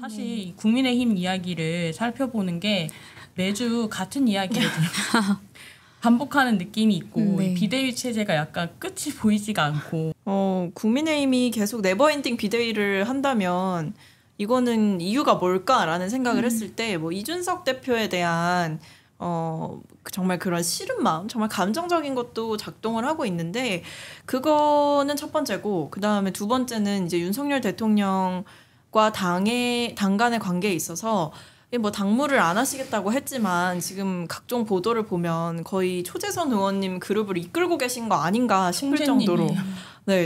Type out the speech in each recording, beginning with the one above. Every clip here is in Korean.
사실 이 국민의힘 이야기를 살펴보는 게 매주 같은 이야기를 반복하는 느낌이 있고 네. 비대위 체제가 약간 끝이 보이지가 않고 국민의힘이 계속 네버엔딩 비대위를 한다면 이거는 이유가 뭘까라는 생각을 했을 때 뭐 이준석 대표에 대한 정말 그런 싫은 마음, 정말 감정적인 것도 작동을 하고 있는데 그거는 첫 번째고 그 다음에 두 번째는 이제 윤석열 대통령과 당 간의 관계에 있어서 뭐 당무를 안 하시겠다고 했지만 지금 각종 보도를 보면 거의 초재선 의원님 그룹을 이끌고 계신 거 아닌가 싶을 정도로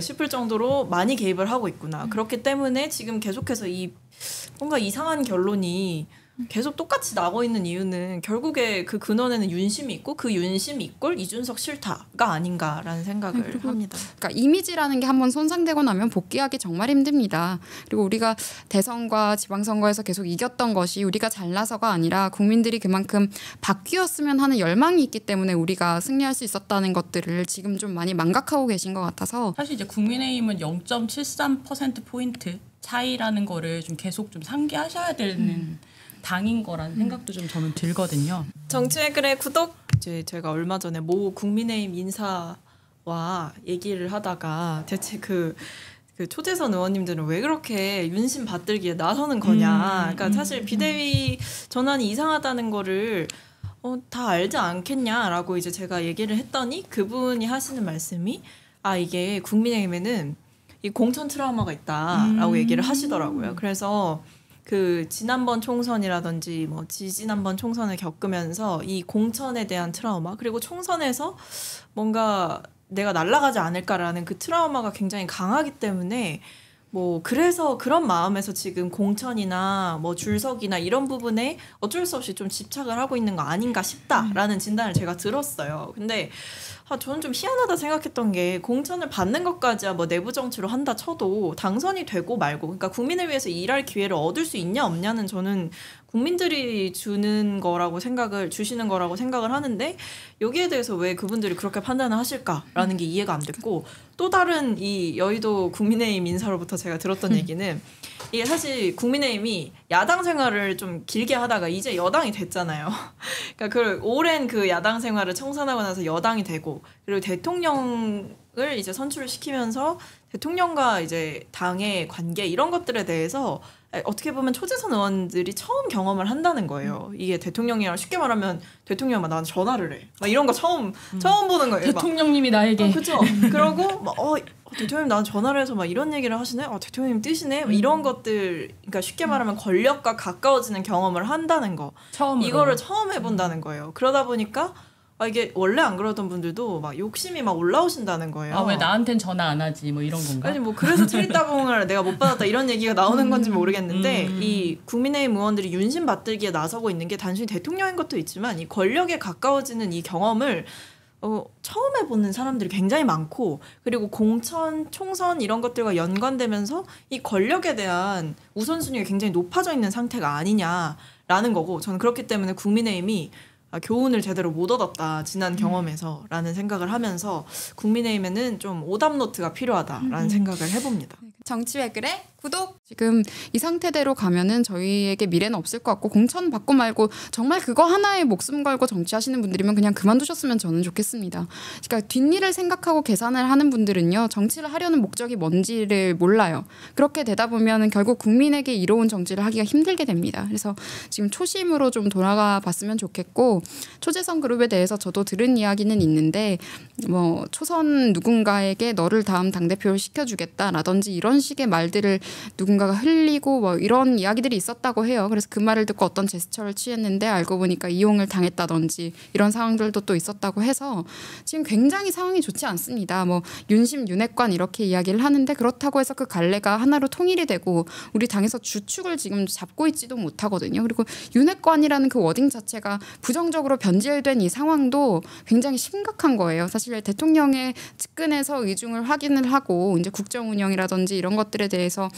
싶을 정도로 많이 개입을 하고 있구나. 그렇기 때문에 지금 계속해서 뭔가 이상한 결론이 계속 똑같이 나고 있는 이유는 결국에 그 근원에는 윤심이 있고 그 윤심 이꼴 이준석 싫다가 아닌가라는 생각을 합니다. 그러니까 이미지라는 게 한번 손상되고 나면 복귀하기 정말 힘듭니다. 그리고 우리가 대선과 지방선거에서 계속 이겼던 것이 우리가 잘나서가 아니라 국민들이 그만큼 바뀌었으면 하는 열망이 있기 때문에 우리가 승리할 수 있었다는 것들을 지금 좀 많이 망각하고 계신 것 같아서 사실 이제 국민의힘은 0.73%포인트 차이라는 거를 좀 계속 좀 상기하셔야 되는 당인 거라는 생각도 좀 저는 들거든요. 정치의 글의 구독. 이제 제가 얼마 전에 모 국민의힘 인사와 얘기를 하다가 대체 그 초재선 의원님들은 왜 그렇게 윤심 받들기에 나서는 거냐. 그러니까 사실 비대위 전환이 이상하다는 거를 다 알지 않겠냐라고 이제 제가 얘기를 했더니 그분이 하시는 말씀이 이게 국민의힘에는 이 공천 트라우마가 있다라고 얘기를 하시더라고요. 그래서 그 지난번 총선이라든지 뭐 지지난번 총선을 겪으면서 이 공천에 대한 트라우마 그리고 총선에서 뭔가 내가 날아가지 않을까라는 그 트라우마가 굉장히 강하기 때문에 뭐 그래서 그런 마음에서 지금 공천이나 뭐 줄서기나 이런 부분에 어쩔 수 없이 좀 집착을 하고 있는 거 아닌가 싶다라는 진단을 제가 들었어요. 근데 저는 좀 희한하다 생각했던 게 공천을 받는 것까지야 뭐 내부 정치로 한다 쳐도 당선이 되고 말고 그러니까 국민을 위해서 일할 기회를 얻을 수 있냐 없냐는 저는 국민들이 주시는 거라고 생각을 하는데 여기에 대해서 왜 그분들이 그렇게 판단을 하실까라는 게 이해가 안 됐고 또 다른 이 여의도 국민의힘 인사로부터 제가 들었던 얘기는 이게 사실 국민의힘이 야당 생활을 좀 길게 하다가 이제 여당이 됐잖아요. 그러니까 그 오랜 그 야당 생활을 청산하고 나서 여당이 되고 그리고 대통령을 이제 선출을 시키면서 대통령과 이제 당의 관계 이런 것들에 대해서 어떻게 보면 초재선 의원들이 처음 경험을 한다는 거예요. 이게 대통령이랑 쉽게 말하면 대통령 막 나한테 전화를 해. 막 이런 거 처음 보는 거예요. 대통령님이 나에게. 그렇죠. 그러고 막 대통령님 나한테 전화를 해서 막 이런 얘기를 하시네. 대통령님 뜨시네. 이런 것들 그러니까 쉽게 말하면 권력과 가까워지는 경험을 한다는 거. 이거를 처음 해본다는 거예요. 그러다 보니까 이게 원래 안 그러던 분들도 막 욕심이 막 올라오신다는 거예요. 왜 나한텐 전화 안 하지? 뭐 이런 건가? 아니 뭐 그래서 체리따봉을 내가 못 받았다 이런 얘기가 나오는 건지 모르겠는데 이 국민의힘 의원들이 윤심 받들기에 나서고 있는 게 단순히 대통령인 것도 있지만 이 권력에 가까워지는 이 경험을 처음 해보는 사람들이 굉장히 많고 그리고 공천, 총선 이런 것들과 연관되면서 이 권력에 대한 우선순위가 굉장히 높아져 있는 상태가 아니냐라는 거고 저는 그렇기 때문에 국민의힘이 교훈을 제대로 못 얻었다 지난 경험에서 라는 생각을 하면서 국민의힘에는 좀 오답 노트가 필요하다라는 생각을 해봅니다. 정치왜 그래? 구독! 지금 이 상태대로 가면은 저희에게 미래는 없을 것 같고 공천 받고 말고 정말 그거 하나에 목숨 걸고 정치하시는 분들이면 그냥 그만두셨으면 저는 좋겠습니다. 그러니까 뒷일을 생각하고 계산을 하는 분들은요. 정치를 하려는 목적이 뭔지를 몰라요. 그렇게 되다 보면 결국 국민에게 이로운 정치를 하기가 힘들게 됩니다. 그래서 지금 초심으로 좀 돌아가 봤으면 좋겠고 초재선 그룹에 대해서 저도 들은 이야기는 있는데 뭐 초선 누군가에게 너를 다음 당대표를 시켜주겠다라든지 이런 식의 말들을 누군가가 흘리고 뭐 이런 이야기들이 있었다고 해요. 그래서 그 말을 듣고 어떤 제스처를 취했는데 알고 보니까 이용을 당했다든지 이런 상황들도 또 있었다고 해서 지금 굉장히 상황이 좋지 않습니다. 뭐 윤심, 윤핵관 이렇게 이야기를 하는데 그렇다고 해서 그 갈래가 하나로 통일이 되고 우리 당에서 주축을 지금 잡고 있지도 못하거든요. 그리고 윤핵관이라는 그 워딩 자체가 부정적으로 변질된 이 상황도 굉장히 심각한 거예요. 사실 대통령의 측근에서 의중을 확인을 하고 이제 국정 운영이라든지 이런 것들에 대해서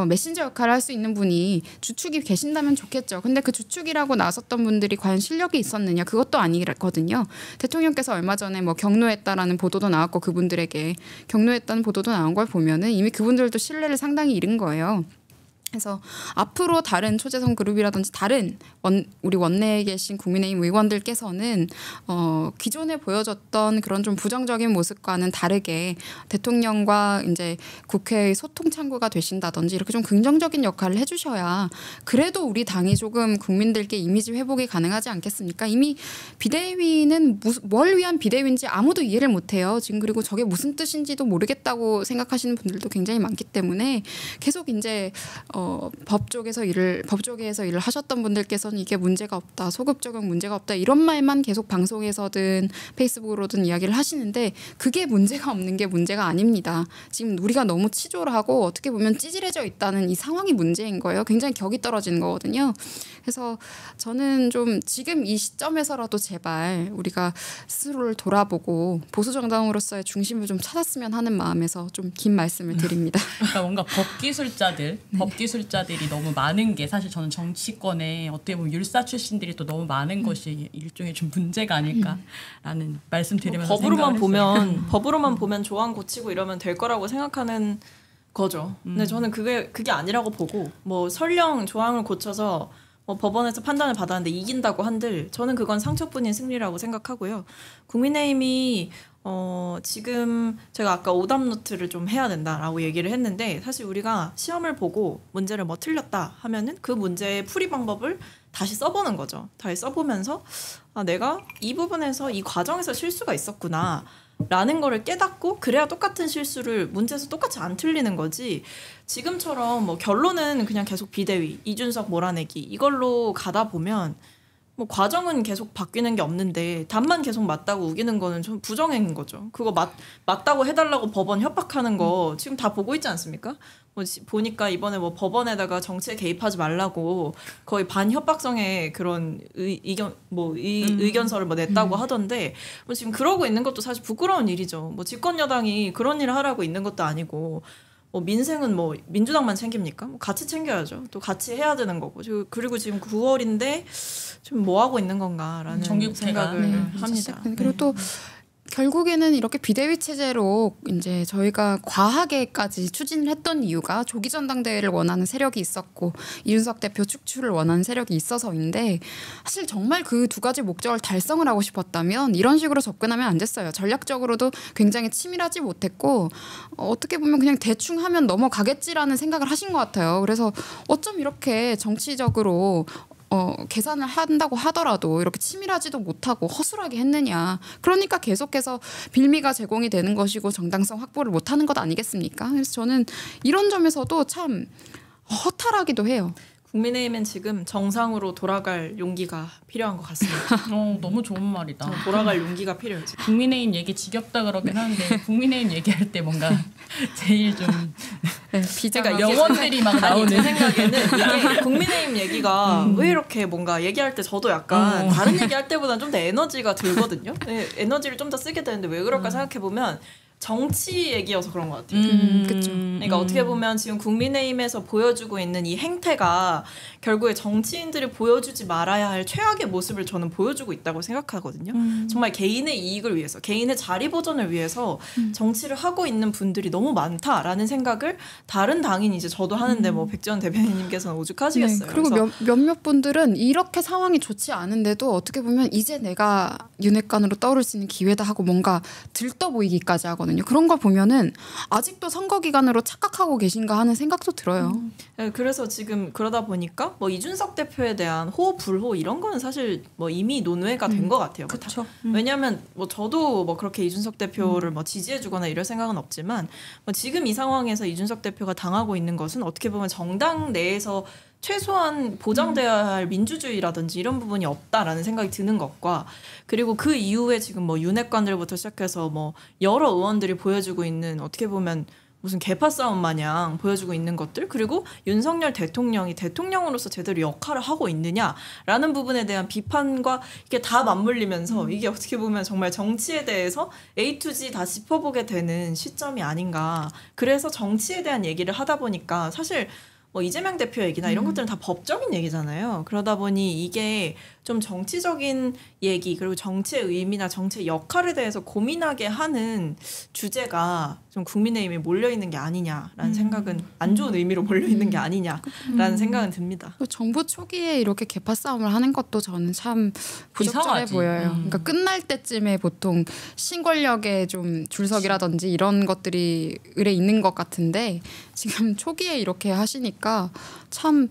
메신저 역할을 할 수 있는 분이 주축이 계신다면 좋겠죠. 근데 그 주축이라고 나섰던 분들이 과연 실력이 있었느냐 그것도 아니거든요. 대통령께서 얼마 전에 뭐 경로했다라는 보도도 나왔고 그분들에게 경로했다는 보도도 나온 걸 보면은 이미 그분들도 신뢰를 상당히 잃은 거예요. 그래서 앞으로 다른 초재선 그룹이라든지 다른 우리 원내에 계신 국민의힘 의원들께서는 기존에 보여줬던 그런 좀 부정적인 모습과는 다르게 대통령과 이제 국회의 소통 창구가 되신다든지 이렇게 좀 긍정적인 역할을 해주셔야 그래도 우리 당이 조금 국민들께 이미지 회복이 가능하지 않겠습니까? 이미 비대위는 뭘 위한 비대위인지 아무도 이해를 못해요. 지금 그리고 저게 무슨 뜻인지도 모르겠다고 생각하시는 분들도 굉장히 많기 때문에 계속 이제 법조계에서 일을 하셨던 분들께서는 이게 문제가 없다, 소급 적용 문제가 없다 이런 말만 계속 방송에서든 페이스북으로든 이야기를 하시는데 그게 문제가 없는 게 문제가 아닙니다. 지금 우리가 너무 치졸하고 어떻게 보면 찌질해져 있다는 이 상황이 문제인 거예요. 굉장히 격이 떨어지는 거거든요. 그래서 저는 좀 지금 이 시점에서라도 제발 우리가 스스로를 돌아보고 보수 정당으로서의 중심을 좀 찾았으면 하는 마음에서 좀 긴 말씀을 드립니다. 그러니까 뭔가 법기술자들이 너무 많은 게 사실 저는 정치권에 어떻게 보면 율사 출신들이 또 너무 많은 것이 일종의 좀 문제가 아닐까라는 말씀드리면서 법으로만 보면 조항 고치고 이러면 될 거라고 생각하는 거죠. 근데 저는 그게 아니라고 보고 뭐 설령 조항을 고쳐서 뭐 법원에서 판단을 받았는데 이긴다고 한들 저는 그건 상처뿐인 승리라고 생각하고요. 국민의힘이 지금 제가 아까 오답 노트를 좀 해야 된다라고 얘기를 했는데 사실 우리가 시험을 보고 문제를 뭐 틀렸다 하면은 그 문제의 풀이 방법을 다시 써보는 거죠. 다시 써보면서 내가 이 부분에서 이 과정에서 실수가 있었구나 라는 거를 깨닫고 그래야 똑같은 실수를 문제에서 똑같이 안 틀리는 거지. 지금처럼 뭐 결론은 그냥 계속 비대위, 이준석 몰아내기 이걸로 가다 보면 뭐 과정은 계속 바뀌는 게 없는데 답만 계속 맞다고 우기는 거는 좀 부정행인 거죠. 그거 맞다고 해달라고 법원 협박하는 거 지금 다 보고 있지 않습니까? 뭐 보니까 이번에 뭐 법원에다가 정치에 개입하지 말라고 거의 반협박성의 그런 의견서를 뭐 냈다고 하던데 뭐 지금 그러고 있는 것도 사실 부끄러운 일이죠. 뭐 집권 여당이 그런 일을 하라고 있는 것도 아니고 뭐 민생은 뭐 민주당만 챙깁니까? 뭐 같이 챙겨야죠. 또 같이 해야 되는 거고. 그리고 지금 9월인데 지금 뭐 하고 있는 건가라는 생각을 합니다. 그리고 또 결국에는 이렇게 비대위 체제로 이제 저희가 과하게까지 추진을 했던 이유가 조기 전당대회를 원하는 세력이 있었고 이준석 대표 축출을 원하는 세력이 있어서인데 사실 정말 그 두 가지 목적을 달성을 하고 싶었다면 이런 식으로 접근하면 안 됐어요. 전략적으로도 굉장히 치밀하지 못했고 어떻게 보면 그냥 대충 하면 넘어가겠지라는 생각을 하신 것 같아요. 그래서 어쩜 이렇게 정치적으로 계산을 한다고 하더라도 이렇게 치밀하지도 못하고 허술하게 했느냐. 그러니까 계속해서 빌미가 제공이 되는 것이고 정당성 확보를 못하는 것 아니겠습니까? 그래서 저는 이런 점에서도 참 허탈하기도 해요. 국민의힘은 지금 정상으로 돌아갈 용기가 필요한 것 같습니다. 너무 좋은 말이다. 돌아갈 용기가 필요해요. 지금. 국민의힘 얘기 지겹다 그러긴 하는데 국민의힘 얘기할 때 뭔가 제일 좀 그러니까 영혼들이 막 나오는 제 생각에는 이게 국민의힘 얘기가 왜 이렇게 뭔가 얘기할 때 저도 약간 다른 얘기할 때보다는 좀 더 에너지가 들거든요. 에너지를 좀 더 쓰게 되는데 왜 그럴까 생각해보면 정치 얘기여서 그런 것 같아요. 그렇죠. 그러니까 어떻게 보면 지금 국민의힘에서 보여주고 있는 이 행태가 결국에 정치인들이 보여주지 말아야 할 최악의 모습을 저는 보여주고 있다고 생각하거든요. 정말 개인의 이익을 위해서, 개인의 자리 보전을 위해서 정치를 하고 있는 분들이 너무 많다라는 생각을 다른 당인 이제 저도 하는데 뭐 백지원 대변인님께서는 오죽하시겠어요. 네, 그리고 몇몇 분들은 이렇게 상황이 좋지 않은데도 어떻게 보면 이제 내가 윤핵관으로 떠오를 수 있는 기회다 하고 뭔가 들떠 보이기까지 하거든요. 그런 걸 보면은 아직도 선거 기간으로 착각하고 계신가 하는 생각도 들어요. 네, 그래서 지금 그러다 보니까 뭐 이준석 대표에 대한 호호 불호 이런 거는 사실 뭐 이미 논외가 된 것 같아요. 그렇죠. 왜냐하면 뭐 저도 뭐 그렇게 이준석 대표를 뭐 지지해주거나 이럴 생각은 없지만 뭐 지금 이 상황에서 이준석 대표가 당하고 있는 것은 어떻게 보면 정당 내에서 최소한 보장돼야 할 민주주의라든지 이런 부분이 없다라는 생각이 드는 것과 그리고 그 이후에 지금 뭐 윤핵관들부터 시작해서 뭐 여러 의원들이 보여주고 있는 어떻게 보면 무슨 개파 싸움 마냥 보여주고 있는 것들 그리고 윤석열 대통령이 대통령으로서 제대로 역할을 하고 있느냐라는 부분에 대한 비판과 이게 다 맞물리면서 이게 어떻게 보면 정말 정치에 대해서 A to Z 다 짚어보게 되는 시점이 아닌가. 그래서 정치에 대한 얘기를 하다 보니까 사실 뭐 이재명 대표 얘기나 이런 것들은 다 법적인 얘기잖아요. 그러다 보니 이게 좀 정치적인 얘기 그리고 정치의 의미나 정치의 역할에 대해서 고민하게 하는 주제가 좀 국민의힘에 몰려있는 게 아니냐라는 생각은 안 좋은 의미로 몰려있는 게 아니냐라는 생각은 듭니다. 정부 초기에 이렇게 개파 싸움을 하는 것도 저는 참 부적절해 이상하지. 보여요. 그러니까 끝날 때쯤에 보통 신권력의 좀 줄석이라든지 이런 것들이 의뢰 있는 것 같은데 지금 초기에 이렇게 하시니까 참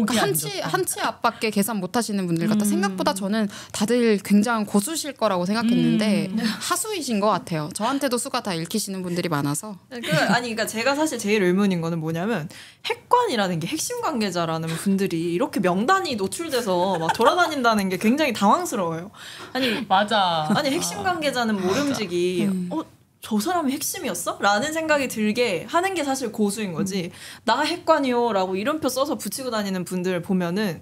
한치 앞밖에 계산 못 하시는 분들 같다. 생각보다 저는 다들 굉장히 고수실 거라고 생각했는데 하수이신 것 같아요. 저한테도 수가 다 읽히시는 분들이 많아서. 그러니까 제가 사실 제일 의문인 거는 뭐냐면 핵관이라는 게 핵심 관계자라는 분들이 이렇게 명단이 노출돼서 막 돌아다닌다는 게 굉장히 당황스러워요. 맞아. 아니 핵심 관계자는 모름지기 저 사람이 핵심이었어? 라는 생각이 들게 하는 게 사실 고수인 거지. 나 핵관이요 라고 이름표 써서 붙이고 다니는 분들 보면은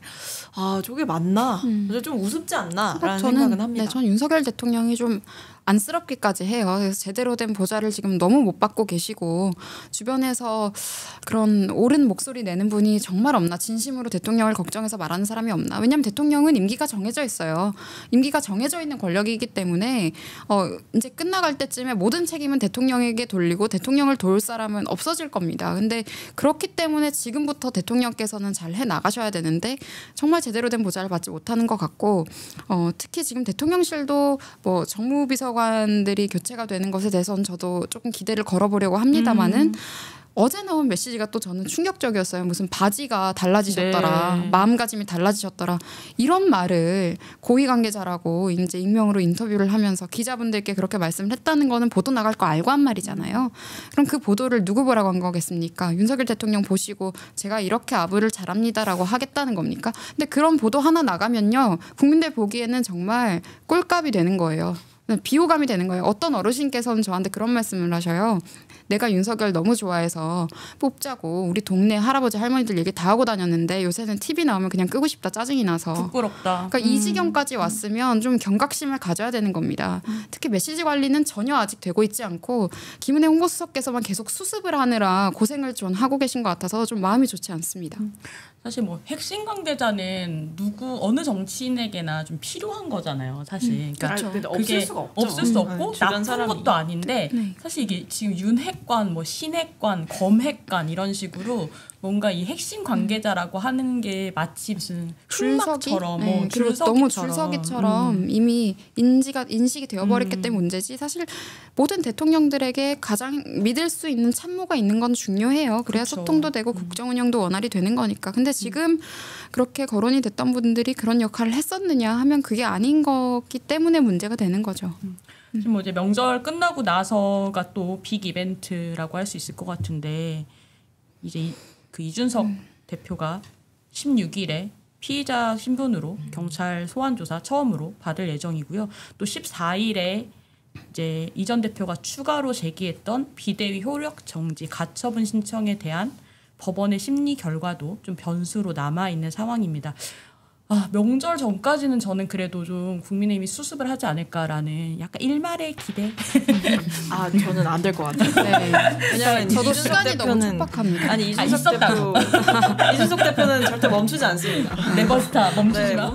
아 저게 맞나? 좀 우습지 않나? 라는 생각은 합니다. 네, 전 윤석열 대통령이 좀 안쓰럽기까지 해요. 그래서 제대로 된 보좌를 지금 너무 못 받고 계시고 주변에서 그런 옳은 목소리 내는 분이 정말 없나. 진심으로 대통령을 걱정해서 말하는 사람이 없나. 왜냐하면 대통령은 임기가 정해져 있어요. 임기가 정해져 있는 권력이기 때문에 이제 끝나갈 때쯤에 모든 책임은 대통령에게 돌리고 대통령을 도울 사람은 없어질 겁니다. 근데 그렇기 때문에 지금부터 대통령께서는 잘 해나가셔야 되는데 정말 제대로 된 보좌를 받지 못하는 것 같고 특히 지금 대통령실도 뭐 정무비서관들이 교체가 되는 것에 대해서는 저도 조금 기대를 걸어보려고 합니다마는 어제 나온 메시지가 또 저는 충격적이었어요. 무슨 바지가 달라지셨더라. 네. 마음가짐이 달라지셨더라. 이런 말을 고위 관계자라고 이제 익명으로 인터뷰를 하면서 기자분들께 그렇게 말씀을 했다는 거는 보도 나갈 거 알고 한 말이잖아요. 그럼 그 보도를 누구 보라고 한 거겠습니까? 윤석열 대통령 보시고 제가 이렇게 아부를 잘합니다라고 하겠다는 겁니까? 근데 그런 보도 하나 나가면요. 국민들 보기에는 정말 꼴값이 되는 거예요. 비호감이 되는 거예요. 어떤 어르신께서는 저한테 그런 말씀을 하셔요. 내가 윤석열 너무 좋아해서 뽑자고 우리 동네 할아버지 할머니들 얘기 다 하고 다녔는데 요새는 TV 나오면 그냥 끄고 싶다. 짜증이 나서. 부끄럽다. 그러니까 이 지경까지 왔으면 좀 경각심을 가져야 되는 겁니다. 특히 메시지 관리는 전혀 아직 되고 있지 않고 김은혜 홍보수석께서만 계속 수습을 하느라 고생을 좀 하고 계신 것 같아서 좀 마음이 좋지 않습니다. 사실 뭐 핵심 관계자는 어느 정치인에게나 좀 필요한 거잖아요. 사실. 그러니까 근데 그게 없을 수 없고 주변 나쁜 사람이. 것도 아닌데 사실 이게 지금 윤핵관, 뭐 신핵관, 검핵관 이런 식으로 뭔가 이 핵심 관계자라고 하는 게 마치 무슨 흉막처럼 뭐 그리고 너무 줄서기처럼 줄서기처럼 이미 인식이 되어버렸기 때문에 문제지. 사실 모든 대통령들에게 가장 믿을 수 있는 참모가 있는 건 중요해요. 그래야 그렇죠. 소통도 되고 국정 운영도 원활히 되는 거니까. 근데 지금 그렇게 거론이 됐던 분들이 그런 역할을 했었느냐 하면 그게 아닌 거기 때문에 문제가 되는 거죠. 지금 뭐 이제 명절 끝나고 나서가 또 빅 이벤트라고 할 수 있을 것 같은데 이제 그 이준석 대표가 16일에 피의자 신분으로 경찰 소환 조사 처음으로 받을 예정이고요. 또 14일에 이제 이 전 대표가 추가로 제기했던 비대위 효력 정지 가처분 신청에 대한 법원의 심리 결과도 좀 변수로 남아 있는 상황입니다. 명절 전까지는 저는 그래도 좀 국민의힘이 수습을 하지 않을까라는 약간 일말의 기대. 저는 안 될 것 같아요. 네. 왜냐면 저도 이준석 시간이 너무 대표는 촉박합니다. 이준석 대표는 절대 멈추지 않습니다. 네버스타 멈추지 네, 마.